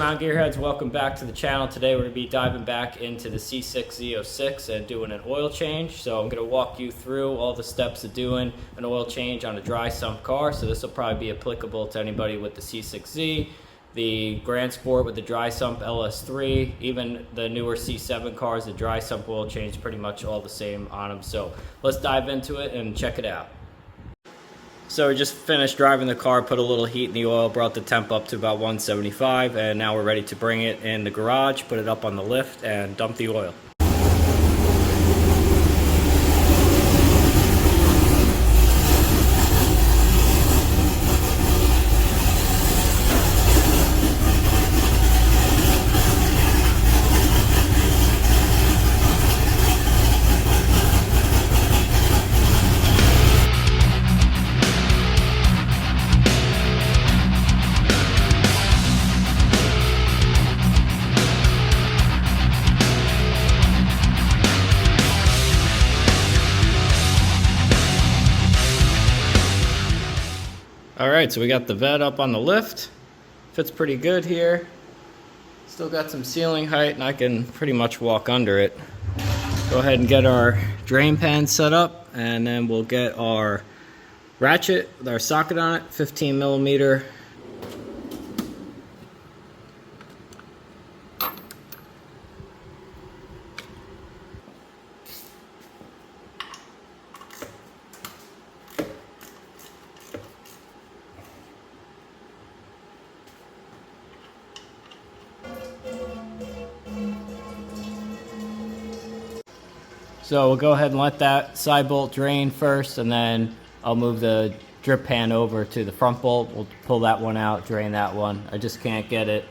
going on, gearheads? Welcome back to the channel. Today we're going to be diving back into the C6 Z06 and doing an oil change. So I'm going to walk you through all the steps of doing an oil change on a dry sump car. So this will probably be applicable to anybody with the C6Z, the Grand Sport with the dry sump LS3, even the newer C7 cars, the dry sump oil change, pretty much all the same on them. So let's dive into it and check it out. So we just finished driving the car, put a little heat in the oil, brought the temp up to about 175, and now we're ready to bring it in the garage, put it up on the lift, and dump the oil. Alright, so we got the vet up on the lift. Fits pretty good here. Still got some ceiling height and I can pretty much walk under it. Go ahead and get our drain pan set up, and then we'll get our ratchet with our socket on it, 15 millimeter. So we'll go ahead and let that side bolt drain first, and then I'll move the drip pan over to the front bolt. We'll pull that one out, drain that one. I just can't get it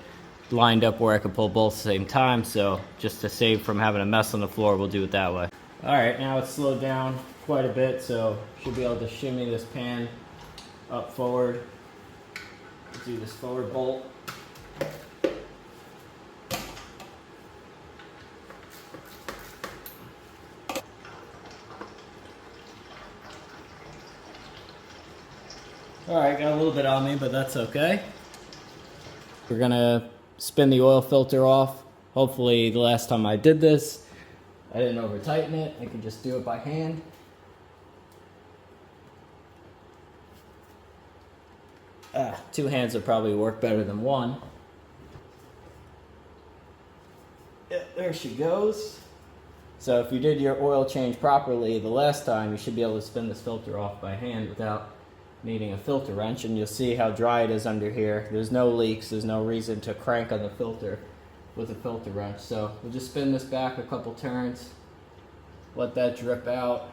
lined up where I can pull both at the same time, so just to save from having a mess on the floor, we'll do it that way. Alright, now it's slowed down quite a bit, so should be able to shimmy this pan up forward. Do this forward bolt. Alright, got a little bit on me, but that's okay. We're gonna spin the oil filter off. Hopefully the last time I did this, I didn't over tighten it. I can just do it by hand. Two hands would probably work better than one. Yeah, there she goes. So if you did your oil change properly the last time, you should be able to spin this filter off by hand without needing a filter wrench, and you'll see how dry it is under here. There's no leaks, there's no reason to crank on the filter with a filter wrench. So we'll just spin this back a couple turns, let that drip out,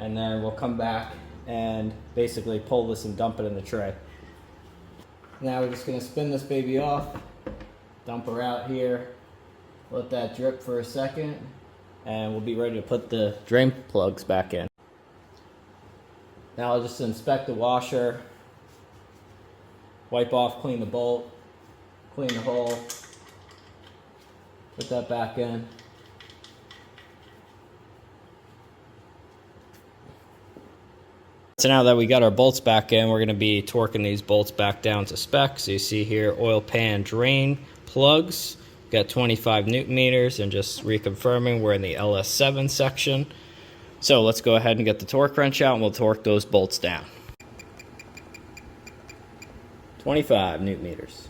and then we'll come back and basically pull this and dump it in the tray. Now we're just going to spin this baby off, dump her out here, let that drip for a second, and we'll be ready to put the drain plugs back in. Now I'll just inspect the washer, wipe off, clean the bolt, clean the hole, put that back in. So now that we got our bolts back in, we're going to be torquing these bolts back down to spec. So you see here, oil pan drain plugs, got 25 Newton meters, and just reconfirming we're in the LS7 section. So let's go ahead and get the torque wrench out and we'll torque those bolts down. 25 Newton meters.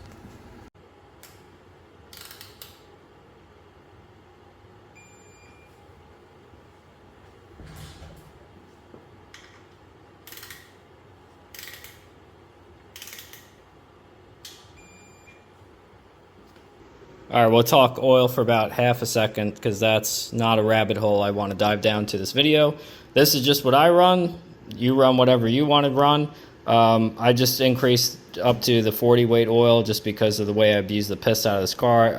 Alright, we'll talk oil for about half a second because that's not a rabbit hole I want to dive down to this video. This is just what I run. You run whatever you want to run. I just increased up to the 40 weight oil just because of the way I've used the piss out of this car.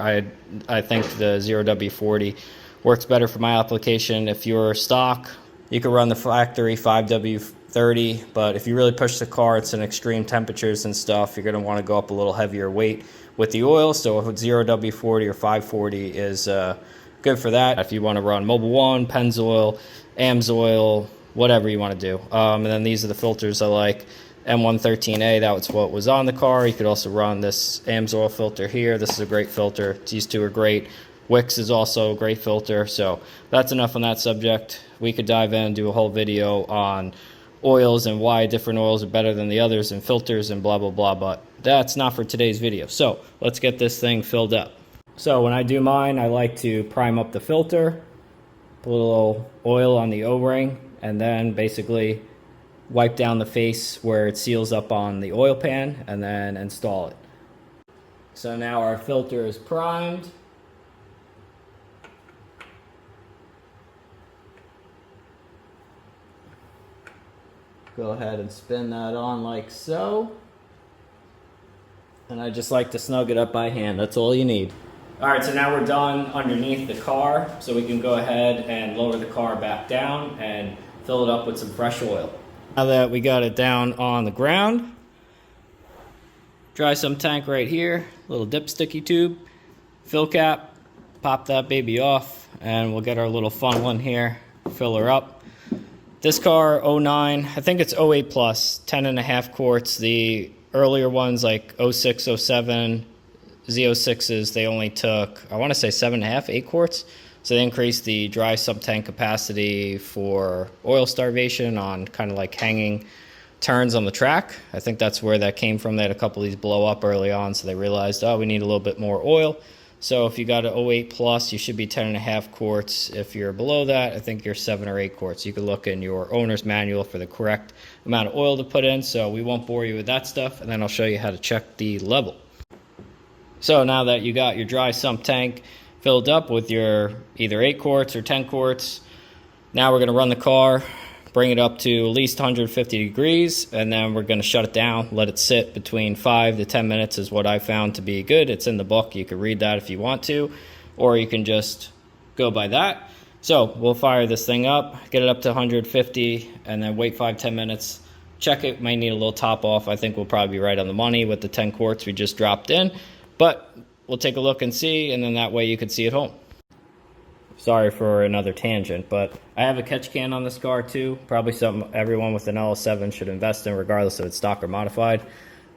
I think the 0W40 works better for my application. If you're stock, you can run the factory 5W30, but if you really push the car, it's in extreme temperatures and stuff, you're going to want to go up a little heavier weight with the oil. So 0W40 or 540 is good for that. If you want to run Mobil 1, Pennzoil, AMSOIL, whatever you want to do. And then these are the filters I like. M113A, that was what was on the car. You could also run this AMSOIL filter here. This is a great filter. These two are great. Wix is also a great filter. So that's enough on that subject. We could dive in and do a whole video on oils and why different oils are better than the others and filters and blah, blah, blah. But that's not for today's video. So let's get this thing filled up. So when I do mine, I like to prime up the filter, put a little oil on the O-ring, and then basically wipe down the face where it seals up on the oil pan, and then install it. So now our filter is primed. Go ahead and spin that on like so. And I just like to snug it up by hand. That's all you need. All right, so now we're done underneath the car. So we can go ahead and lower the car back down and fill it up with some fresh oil. Now that we got it down on the ground, dry sump tank right here, little dipsticky tube, fill cap, pop that baby off, and we'll get our little fun one here, fill her up. This car, 09, I think it's 08 plus, 10.5 quarts. The earlier ones like 06, 07, Z06s, they only took, I want to say 7.5, 8 quarts. So they increased the dry sump tank capacity for oil starvation on kind of like hanging turns on the track. I think that's where that came from. They had a couple of these blow up early on, so they realized, oh, we need a little bit more oil. So if you got an 08 plus, you should be 10.5 quarts. If you're below that, I think you're 7 or 8 quarts. You can look in your owner's manual for the correct amount of oil to put in, so we won't bore you with that stuff, and then I'll show you how to check the level. So now that you got your dry sump tank filled up with your either 8 quarts or 10 quarts, now we're going to run the car, bring it up to at least 150 degrees, and then we're going to shut it down, let it sit between 5 to 10 minutes is what I found to be good. It's in the book. You can read that if you want to, or you can just go by that. So we'll fire this thing up, get it up to 150, and then wait 5-10 minutes. Check it. Might need a little top off. I think we'll probably be right on the money with the 10 quarts we just dropped in, but we'll take a look and see, and then that way you can see at home. Sorry for another tangent, but I have a catch can on this car too. Probably something everyone with an LS7 should invest in, regardless of its stock or modified.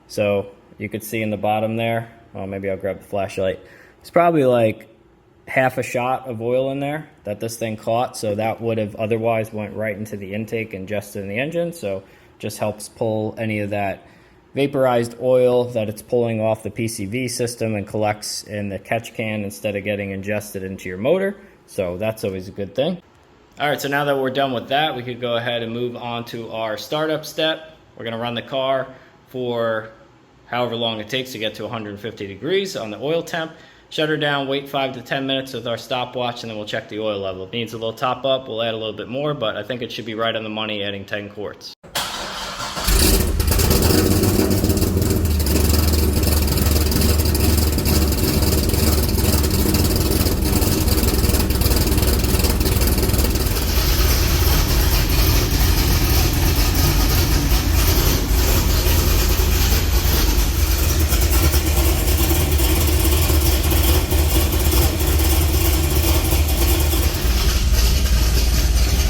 So you could see in the bottom there, oh, maybe I'll grab the flashlight. It's probably like half a shot of oil in there that this thing caught, so that would have otherwise went right into the intake and ingested in the engine. So just helps pull any of that vaporized oil that it's pulling off the PCV system and collects in the catch can instead of getting ingested into your motor. So that's always a good thing. All right, so now that we're done with that, we could go ahead and move on to our startup step. We're gonna run the car for however long it takes to get to 150 degrees on the oil temp. Shut her down, wait 5 to 10 minutes with our stopwatch, and then we'll check the oil level. If it needs a little top up, we'll add a little bit more, but I think it should be right on the money adding 10 quarts.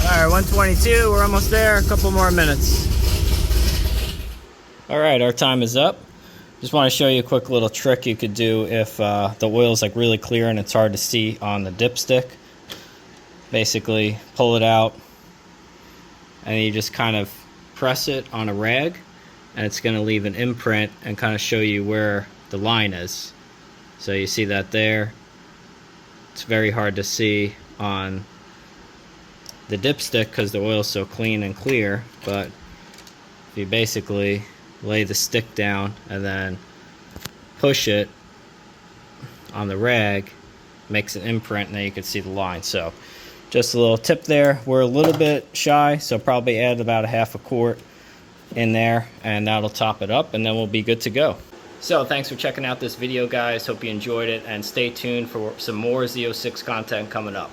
All right, 122, we're almost there, a couple more minutes. All right, our time is up. Just want to show you a quick little trick you could do if the oil is like really clear and it's hard to see on the dipstick. Basically, pull it out and you just kind of press it on a rag, and it's going to leave an imprint and kind of show you where the line is. So you see that there. It's very hard to see on the dipstick because the oil is so clean and clear, but if you basically lay the stick down and then push it on the rag, makes an imprint, and then you can see the line. So just a little tip there. We're a little bit shy, so probably add about a half a quart in there, and that'll top it up, and then we'll be good to go. So thanks for checking out this video, guys. Hope you enjoyed it, and stay tuned for some more Z06 content coming up.